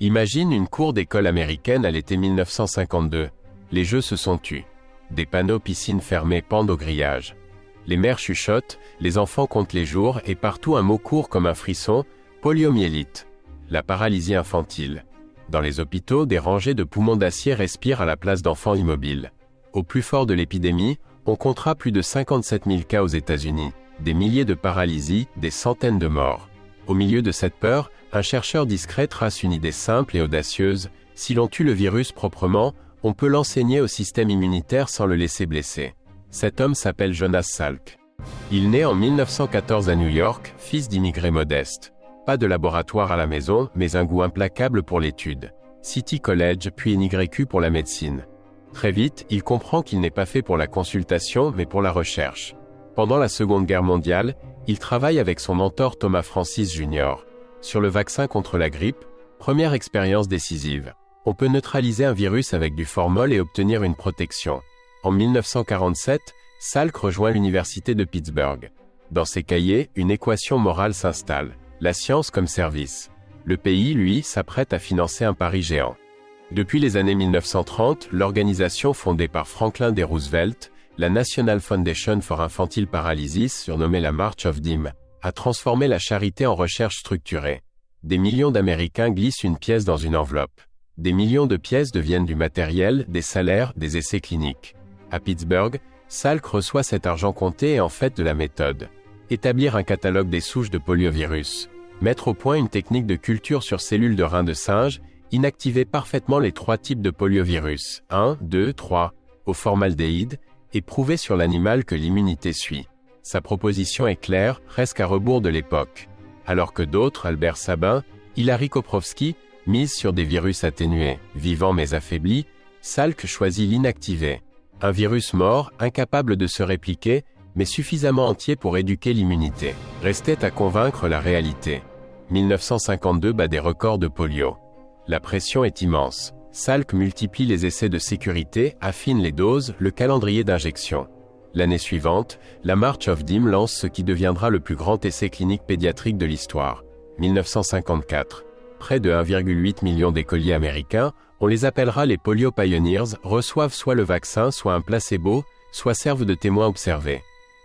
Imagine une cour d'école américaine à l'été 1952. Les jeux se sont tus. Des panneaux piscines fermées pendent au grillage. Les mères chuchotent, les enfants comptent les jours et partout un mot court comme un frisson, poliomyélite. La paralysie infantile. Dans les hôpitaux, des rangées de poumons d'acier respirent à la place d'enfants immobiles. Au plus fort de l'épidémie, on comptera plus de 57 000 cas aux États-Unis, des milliers de paralysies, des centaines de morts. Au milieu de cette peur, un chercheur discret trace une idée simple et audacieuse. Si l'on tue le virus proprement, on peut l'enseigner au système immunitaire sans le laisser blesser. Cet homme s'appelle Jonas Salk. Il naît en 1914 à New York, fils d'immigrés modestes. Pas de laboratoire à la maison, mais un goût implacable pour l'étude. City College, puis NYU pour la médecine. Très vite, il comprend qu'il n'est pas fait pour la consultation, mais pour la recherche. Pendant la Seconde Guerre mondiale, il travaille avec son mentor Thomas Francis Jr. sur le vaccin contre la grippe, première expérience décisive. On peut neutraliser un virus avec du formol et obtenir une protection. En 1947, Salk rejoint l'université de Pittsburgh. Dans ses cahiers, une équation morale s'installe. La science comme service. Le pays, lui, s'apprête à financer un pari géant. Depuis les années 1930, l'organisation fondée par Franklin D. Roosevelt, la National Foundation for Infantile Paralysis, surnommée la March of Dimes, a transformé la charité en recherche structurée. Des millions d'Américains glissent une pièce dans une enveloppe. Des millions de pièces deviennent du matériel, des salaires, des essais cliniques. À Pittsburgh, Salk reçoit cet argent compté et en fait de la méthode. Établir un catalogue des souches de poliovirus. Mettre au point une technique de culture sur cellules de reins de singe, inactiver parfaitement les 3 types de poliovirus, 1, 2, 3, au formaldéhyde, et prouver sur l'animal que l'immunité suit. Sa proposition est claire, presque à rebours de l'époque. Alors que d'autres, Albert Sabin, Hilary Koprowski, misent sur des virus atténués, vivants mais affaiblis, Salk choisit l'inactivé. Un virus mort, incapable de se répliquer, mais suffisamment entier pour éduquer l'immunité. Restait à convaincre la réalité. 1952 bat des records de polio. La pression est immense. Salk multiplie les essais de sécurité, affine les doses, le calendrier d'injection. L'année suivante, la March of Dimes lance ce qui deviendra le plus grand essai clinique pédiatrique de l'histoire. 1954. Près de 1,8 million d'écoliers américains, on les appellera les Polio Pioneers, reçoivent soit le vaccin, soit un placebo, soit servent de témoins observés.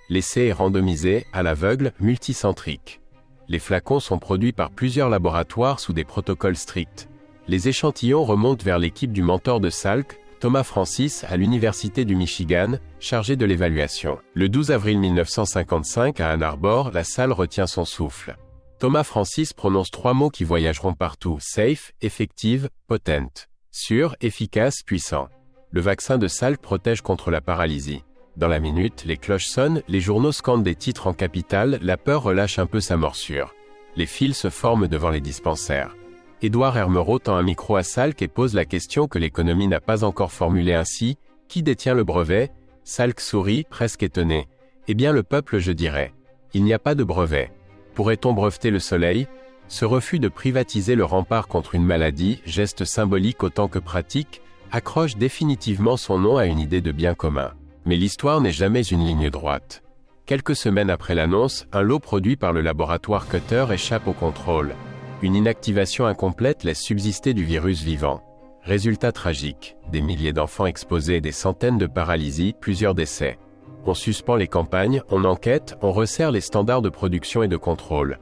L'essai est randomisé, à l'aveugle, multicentrique. Les flacons sont produits par plusieurs laboratoires sous des protocoles stricts. Les échantillons remontent vers l'équipe du mentor de Salk, Thomas Francis, à l'Université du Michigan, chargé de l'évaluation. Le 12 avril 1955, à Ann Arbor, la salle retient son souffle. Thomas Francis prononce 3 mots qui voyageront partout: safe, effective, potent. Sûr, efficace, puissant. Le vaccin de Salk protège contre la paralysie. Dans la minute, les cloches sonnent, les journaux scandent des titres en capitale, la peur relâche un peu sa morsure. Les files se forment devant les dispensaires. Édouard Hermereau tend un micro à Salk et pose la question que l'économie n'a pas encore formulée ainsi: qui détient le brevet? Salk sourit, presque étonné. Eh bien le peuple, je dirais. Il n'y a pas de brevet. Pourrait-on breveter le soleil? Ce refus de privatiser le rempart contre une maladie, geste symbolique autant que pratique, accroche définitivement son nom à une idée de bien commun. Mais l'histoire n'est jamais une ligne droite. Quelques semaines après l'annonce, un lot produit par le laboratoire Cutter échappe au contrôle. Une inactivation incomplète laisse subsister du virus vivant. Résultat tragique, des milliers d'enfants exposés et des centaines de paralysies, plusieurs décès. On suspend les campagnes, on enquête, on resserre les standards de production et de contrôle.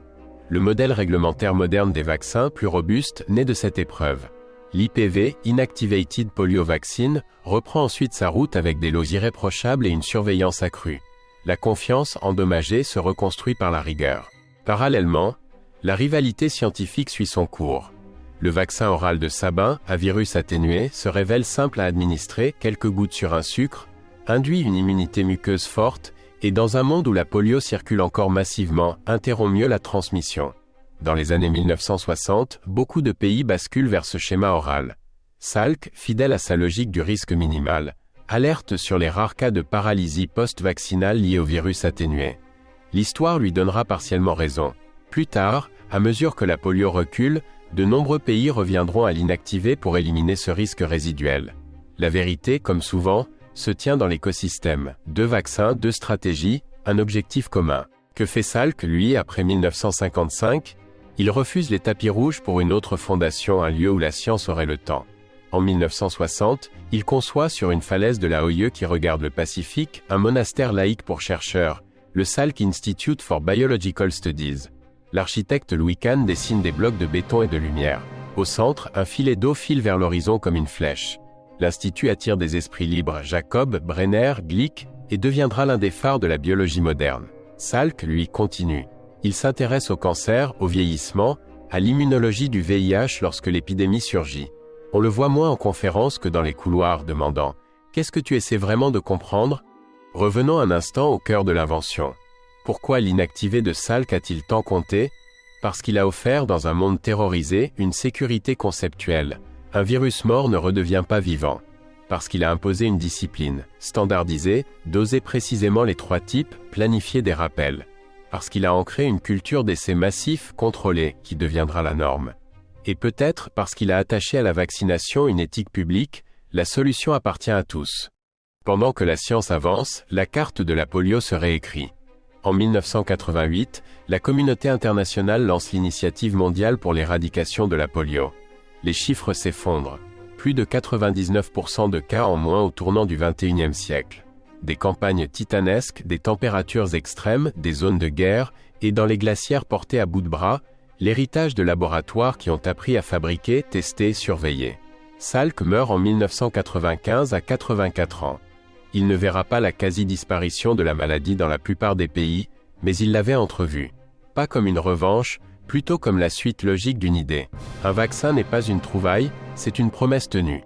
Le modèle réglementaire moderne des vaccins, plus robuste, naît de cette épreuve. L'IPV, Inactivated Polio Vaccine, reprend ensuite sa route avec des lots irréprochables et une surveillance accrue. La confiance, endommagée, se reconstruit par la rigueur. Parallèlement, la rivalité scientifique suit son cours. Le vaccin oral de Sabin, à virus atténué, se révèle simple à administrer, quelques gouttes sur un sucre, induit une immunité muqueuse forte, et dans un monde où la polio circule encore massivement, interrompt mieux la transmission. Dans les années 1960, beaucoup de pays basculent vers ce schéma oral. Salk, fidèle à sa logique du risque minimal, alerte sur les rares cas de paralysie post-vaccinale liés au virus atténué. L'histoire lui donnera partiellement raison. Plus tard, à mesure que la polio recule, de nombreux pays reviendront à l'inactivé pour éliminer ce risque résiduel. La vérité, comme souvent, se tient dans l'écosystème. 2 vaccins, 2 stratégies, un objectif commun. Que fait Salk, lui, après 1955? Il refuse les tapis rouges pour une autre fondation, un lieu où la science aurait le temps. En 1960, il conçoit sur une falaise de la Hoye qui regarde le Pacifique un monastère laïque pour chercheurs, le Salk Institute for Biological Studies. L'architecte Louis Kahn dessine des blocs de béton et de lumière. Au centre, un filet d'eau file vers l'horizon comme une flèche. L'Institut attire des esprits libres, Jacob, Brenner, Glick, et deviendra l'un des phares de la biologie moderne. Salk, lui, continue. Il s'intéresse au cancer, au vieillissement, à l'immunologie du VIH lorsque l'épidémie surgit. On le voit moins en conférence que dans les couloirs, demandant « Qu'est-ce que tu essaies vraiment de comprendre ?» Revenons un instant au cœur de l'invention. Pourquoi l'inactivé de Salk a-t-il tant compté? Parce qu'il a offert, dans un monde terrorisé, une sécurité conceptuelle. Un virus mort ne redevient pas vivant. Parce qu'il a imposé une discipline, standardisée, dosé précisément les 3 types, planifié des rappels. Parce qu'il a ancré une culture d'essais massifs, contrôlés, qui deviendra la norme. Et peut-être parce qu'il a attaché à la vaccination une éthique publique, la solution appartient à tous. Pendant que la science avance, la carte de la polio se réécrit. En 1988, la communauté internationale lance l'initiative mondiale pour l'éradication de la polio. Les chiffres s'effondrent. Plus de 99% de cas en moins au tournant du XXIe siècle. Des campagnes titanesques, des températures extrêmes, des zones de guerre, et dans les glacières portées à bout de bras, l'héritage de laboratoires qui ont appris à fabriquer, tester, surveiller. Salk meurt en 1995 à 84 ans. Il ne verra pas la quasi-disparition de la maladie dans la plupart des pays, mais il l'avait entrevue. Pas comme une revanche, plutôt comme la suite logique d'une idée. Un vaccin n'est pas une trouvaille, c'est une promesse tenue.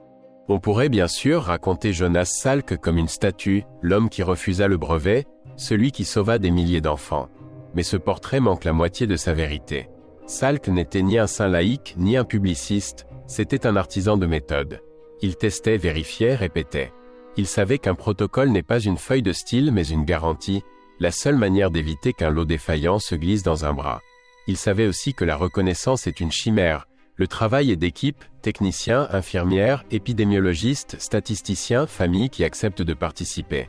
On pourrait bien sûr raconter Jonas Salk comme une statue, l'homme qui refusa le brevet, celui qui sauva des milliers d'enfants. Mais ce portrait manque la moitié de sa vérité. Salk n'était ni un saint laïque, ni un publiciste, c'était un artisan de méthode. Il testait, vérifiait, répétait. Il savait qu'un protocole n'est pas une feuille de style mais une garantie, la seule manière d'éviter qu'un lot défaillant se glisse dans un bras. Il savait aussi que la reconnaissance est une chimère. Le travail est d'équipe, techniciens, infirmières, épidémiologistes, statisticiens, familles qui acceptent de participer.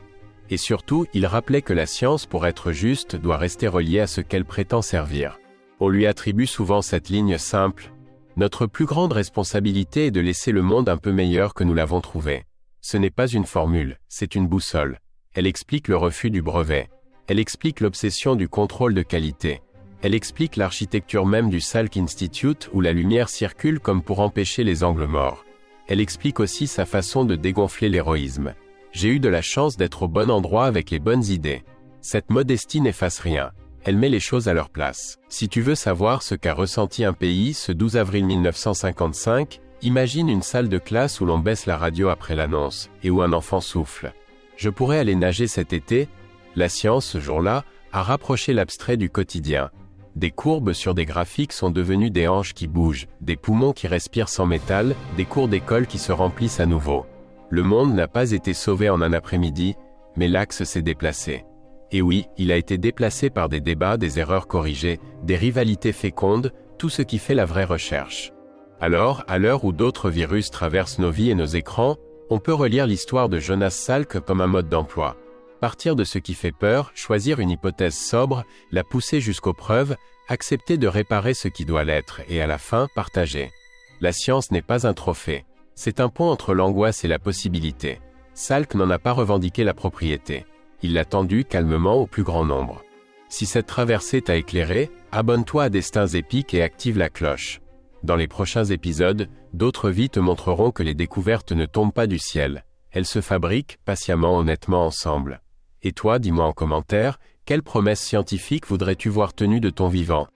Et surtout, il rappelait que la science, pour être juste, doit rester reliée à ce qu'elle prétend servir. On lui attribue souvent cette ligne simple. Notre plus grande responsabilité est de laisser le monde un peu meilleur que nous l'avons trouvé. Ce n'est pas une formule, c'est une boussole. Elle explique le refus du brevet. Elle explique l'obsession du contrôle de qualité. Elle explique l'architecture même du Salk Institute où la lumière circule comme pour empêcher les angles morts. Elle explique aussi sa façon de dégonfler l'héroïsme. J'ai eu de la chance d'être au bon endroit avec les bonnes idées. Cette modestie n'efface rien. Elle met les choses à leur place. Si tu veux savoir ce qu'a ressenti un pays ce 12 avril 1955, imagine une salle de classe où l'on baisse la radio après l'annonce, et où un enfant souffle. Je pourrais aller nager cet été. La science, ce jour-là, a rapproché l'abstrait du quotidien. Des courbes sur des graphiques sont devenues des hanches qui bougent, des poumons qui respirent sans métal, des cours d'école qui se remplissent à nouveau. Le monde n'a pas été sauvé en un après-midi, mais l'axe s'est déplacé. Et oui, il a été déplacé par des débats, des erreurs corrigées, des rivalités fécondes, tout ce qui fait la vraie recherche. Alors, à l'heure où d'autres virus traversent nos vies et nos écrans, on peut relire l'histoire de Jonas Salk comme un mode d'emploi. Partir de ce qui fait peur, choisir une hypothèse sobre, la pousser jusqu'aux preuves, accepter de réparer ce qui doit l'être et à la fin, partager. La science n'est pas un trophée. C'est un pont entre l'angoisse et la possibilité. Salk n'en a pas revendiqué la propriété. Il l'a tendu calmement au plus grand nombre. Si cette traversée t'a éclairé, abonne-toi à Destins épiques et active la cloche. Dans les prochains épisodes, d'autres vies te montreront que les découvertes ne tombent pas du ciel. Elles se fabriquent, patiemment, honnêtement ensemble. Et toi, dis-moi en commentaire, quelle promesse scientifique voudrais-tu voir tenue de ton vivant ?